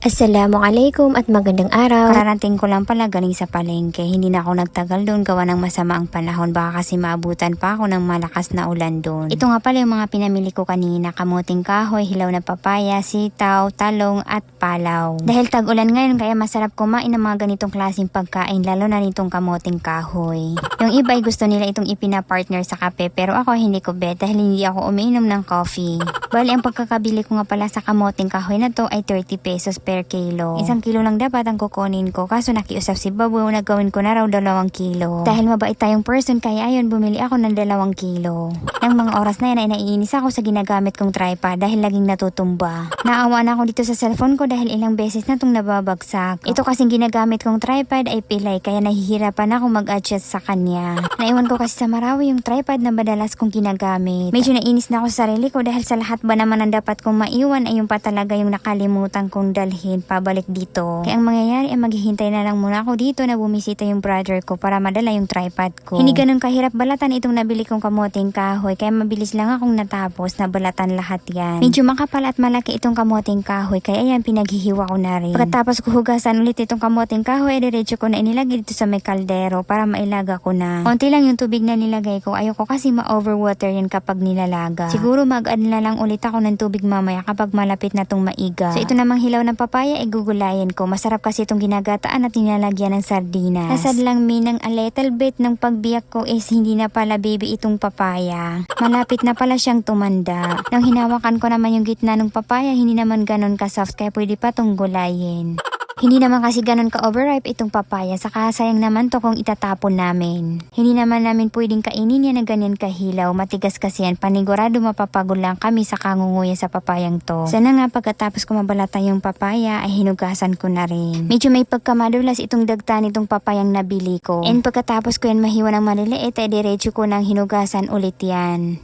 Assalamualaikum at magandang araw. Kararating ko lang pala galing sa palengke. Hindi na ako nagtagal doon gawa ng masama ang panahon. Baka kasi maabutan pa ako ng malakas na ulan doon. Ito nga pala yung mga pinamili ko kanina. Kamuting kahoy, hilaw na papaya, sitaw, talong at palaw. Dahil tag-ulan ngayon kaya masarap kumain ng mga ganitong klaseng pagkain lalo na nitong kamuting kahoy. Yung iba ay gusto nila itong ipina-partner sa kape pero ako hindi ko bet dahil hindi ako umiinom ng coffee. Bali ang pagkakabili ko nga pala sa kamuting kahoy na to ay 30 pesos per kilo. 1 kilo lang dapat ang kukunin ko kaso nakiusap si Babu na gawin ko na raw 2 kilo. Dahil mabait tayong person kaya ayun bumili ako ng 2 kilo. Nang mga oras na yan ay naiinis ako sa ginagamit kong tripod dahil laging natutumba. Naawa na ako dito sa cellphone ko dahil ilang beses na itong nababagsak. Ito kasing ginagamit kong tripod ay pilay kaya nahihirapan ako mag-adjust sa kanya. Naiwan ko kasi sa Marawi yung tripod na madalas kong ginagamit. Medyo nainis na ako sa sarili ko dahil sa lahat ba naman ang dapat kong maiwan ay yung pa talaga yung nakalimutan kong dalhin pabalik dito. Kaya ang mangyayari ay maghihintay na lang muna ako dito na bumisita yung brother ko para madala yung tripod ko. Hindi ganun kahirap balatan itong nabili kong kamuting kahoy kaya mabilis lang akong natapos na balatan lahat yan. Medyo makapal at malaki itong kamuting kahoy kaya yan pinaghihiwa ko na rin. Pagkatapos ko hugasan ulit itong kamuting kahoy ay diretso ko na inilagay dito sa may kaldero para mailaga ko na. Konti lang yung tubig na nilagay ko. Ayoko kasi ma-overwater yan kapag nilalaga. Siguro mag-add na lang ulit ako ng tubig mamaya kapag malapit na tong maiga. So ito namang hilaw ng papaya ay gugulayin ko. Masarap kasi itong ginagataan at nilalagyan ng sardinas. Nasad lang minang a little bit ng pagbiyak ko is hindi na pala baby itong papaya. Malapit na pala siyang tumanda. Nang hinawakan ko naman yung gitna ng papaya, hindi naman ganun ka-soft kaya pwede pa tong gulayin. Hindi naman kasi ganun ka-overripe itong papaya, saka sayang naman to kung itatapon namin. Hindi naman namin pwedeng kainin yan na ganyan kahilaw, matigas kasi yan, panigurado mapapagod lang kami sa kangunguya sa papayang to. Sana nga pagkatapos ko mabalata yung papaya ay hinugasan ko na rin. Medyo may pagkamadulas itong dagta nitong papayang nabili ko. And pagkatapos ko yan mahiwa ng maliliit ay diretso ko nang hinugasan ulit yan.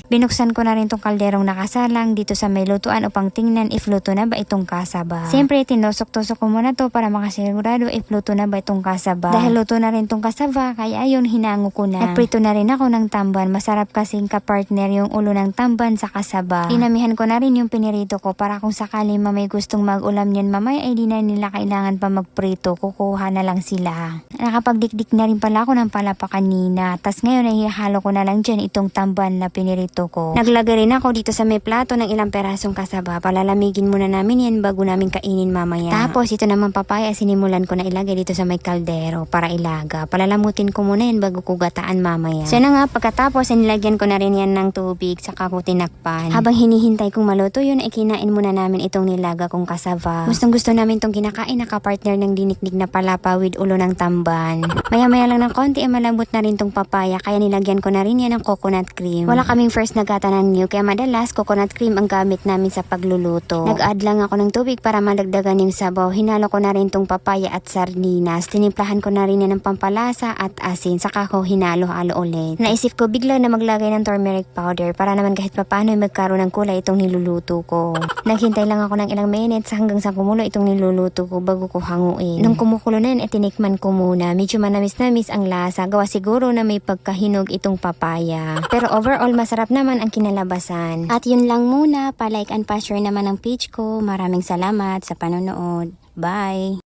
Binuksan ko na rin tong kalderong nakasalang dito sa may lutuan upang tingnan if luto na ba itong kasaba. Siyempre, tinusok-tusok ko muna to para makasigurado if luto na ba itong kasaba. Dahil luto na rin itong kasaba, kaya ayun, hinango ko na. Nagprito na rin ako ng tamban. Masarap kasing kapartner yung ulo ng tamban sa kasaba. Dinamihan ko na rin yung pinirito ko para kung sakali may gustong mag-ulam niyan mamaya ay di na nila kailangan pa magprito. Kukuha na lang sila. Nakapagdikdik na rin pala ako ng palapa kanina. Tas ngayon ay hihalo ko na lang dyan itong tamban na pinirito ko. Naglagay rin ako dito sa may plato ng ilang perasong kasaba. Palalamigin muna namin yan bago namin kainin mamaya. Tapos ito naman papaya sinimulan ko na ilagay dito sa may kaldero para ilaga. Palalamutin ko muna yan bago ko gataan mamaya. So na nga pagkatapos nilagyan ko na rin yan ng tubig saka ko tinakpan. Habang hinihintay kong maluto yun ay kinain muna namin itong nilaga kong kasaba. Gustong gusto namin itong kinakain na kapartner ng dinikdik na palapa with ulo ng tamban. Maya-maya lang ng konti ay malambot na rin tong papaya kaya nilagyan ko na rin yan ng coconut cream. Wala kaming first nagata ng new kaya madalas coconut cream ang gamit namin sa pagluluto. Nag-add lang ako ng tubig para madagdagan yung sabaw. Hinalo ko na rin tong papaya at sardinas. Tinimplahan ko na rin yan ng pampalasa at asin saka ko hinalo-halo ulit. Naisip ko bigla na maglagay ng turmeric powder para naman kahit papano ay magkaroon ng kulay itong niluluto ko. Naghintay lang ako ng ilang minutes hanggang sa kumulo itong niluluto ko bago ko hanguin. Nung kumukulo na yan tinikman ko muna. Medyo manamis-namis ang lasa. Gawa siguro na may pagkahinog itong papaya. Pero overall masarap naman ang kinalabasan. At yun lang muna, pa-like and pa-share naman ang page ko. Maraming salamat sa panonood. Bye!